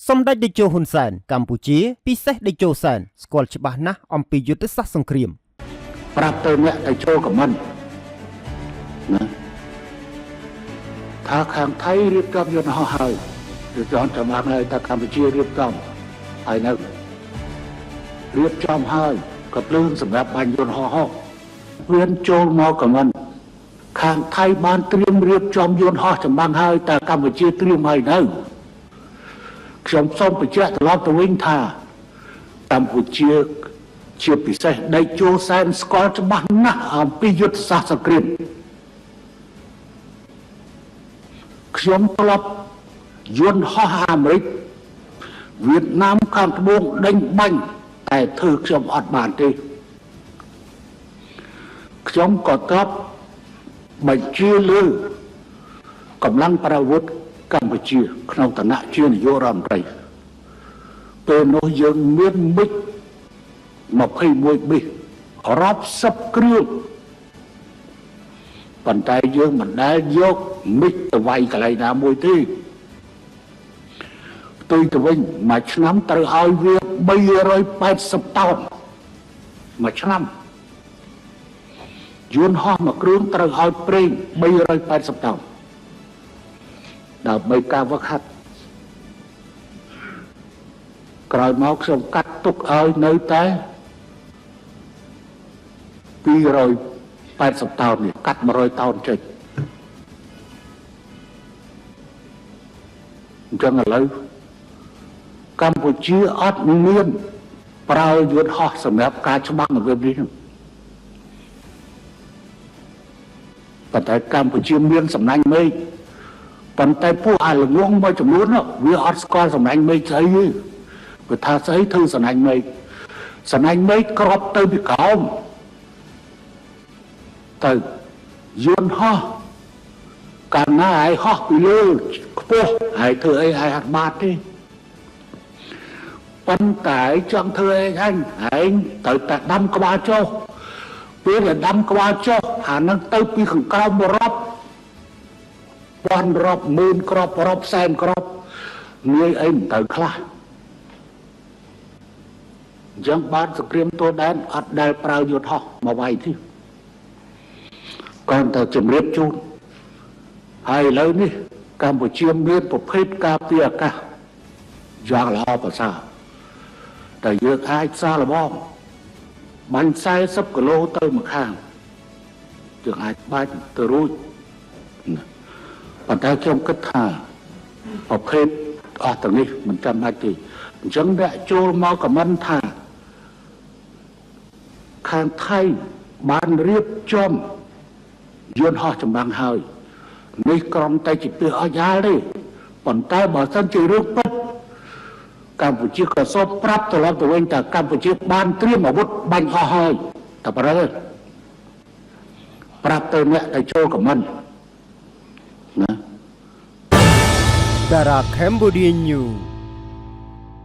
សម្ដេចតេជោហ៊ុនសែនកម្ពុជាពិសេសតេជោសែនស្គាល់ច្បាស់ណាស់អំពីយុទ្ធសាស្ត្រសង្គ្រាមប្រាប់ទៅអ្នកតេជោខមមិនណាថាខាងថៃរៀបចំយន្តហោះហើយរៀបចំតាមហើយថាកម្ពុជារៀបចំហើយនៅរៀបចំហើយក៏ភ្លើងសម្រាប់បាញ់យន្តហោះវាចូលមកខមមិនខាងថៃបានត្រៀមរៀបចំយន្តហោះចម្បាំងហើយតែកម្ពុជាត្រៀមហើយនៅខ្ញុំសូមបញ្ជាក់ត្រឡប់ទៅវិញថាកម្ពុជាជាពិសេសដេជោសែនស្គាល់ច្បាស់ណាស់អំពីយុទ្ធសាស្ត្រសង្គ្រាមខ្ញុំធ្លាប់យន្តហោះអាមេរិកវៀតណាមខាងត្បូងដេញបាញ់តែធ្វើខ្ញុំអត់បានទេខ្ញុំក៏ធ្លាប់បញ្ជាលើកម្លាំងប្រវត្តិកម្ពុជាក្នុងឋានៈជានាយករដ្ឋមន្ត្រីពេលនោះយើងមានមិច21ប៊ីសរាប់សិបគ្រឿងប៉ុន្តែយើងមិនដែលយកមិចទៅវាយកន្លែងណាមួយទេផ្ទុយទៅវិញមួយឆ្នាំត្រូវឲ្យវា380តោនមួយឆ្នាំយន្តហោះមួយគ្រឿងត្រូវឲ្យប្រេង380តោនដើម្បីការវឹកហាត់ក្រោយមកខ្ញុំកាត់ទុកឲ្យនៅតែ280តោននេះកាត់100តោនចេញអញ្ចឹងឥឡូវកម្ពុជាអត់មានប្រើយន្តហោះសម្រាប់ការច្បាំងនៅពេលនេះប៉ុន្តែកម្ពុជាមានសំណាញ់មេឃប៉ុន្តែពួកអាល្ងងមួយចំនួនវាអត់ស្គាល់សំណាញ់មេឃស្អីទេវាថាស្អីធ្វើសំណាញ់មេឃក្របទៅពីក្រោមទៅយន្តហោះកាលណាឲ្យហោះពីលើខ្ពស់ហើយធ្វើអីឲ្យអត់បាត់ទេប៉ុន្តែចង់ធ្វើអីឯងត្រូវតែដាំក្បាលចុះពេលដែលដាំក្បាលចុះអានឹងទៅពីខាងក្រោមរាប់ពាន់រាប់ម៉ឺនគ្រាប់រាប់សែនគ្រាប់ងាយអីមិនទៅខ្លះអញ្ចឹងបានសង្គ្រាមទោដែនអត់ដែលប្រើយន្តហោះមកវាយទេគាត់តែជំរាបជូនហើយឥឡូវនេះកម្ពុជាមានប្រភេទការពារអាកាសយ៉ាងល្អប្រសើរតែយើងអាចសាឡបងបាញ់40គីឡូទៅម្ខាងយើងអាចបាញ់ទៅរួចប៉ុន្តែខ្ញុំគិតថាប្រភេទអស់ទាំងនេះមិនចាំបាច់ទេអញ្ចឹងអ្នកចូលមកខមមិនថាខាងថៃបានរៀបចំយន្តហោះចម្បាំងហើយនេះក្រុមតែជាពាក្យអស់យ៉ាល់ទេប៉ុន្តែបើសិនជារឿងពិតកម្ពុជាក៏សូមប្រាប់ត្រឡប់ទៅវិញថាកម្ពុជាបានត្រៀមអាវុធបាញ់អស់ហើយតែប៉ុណ្ណឹងប្រាប់ទៅអ្នកដែលចូលខមមិនណាតារា Cambodia News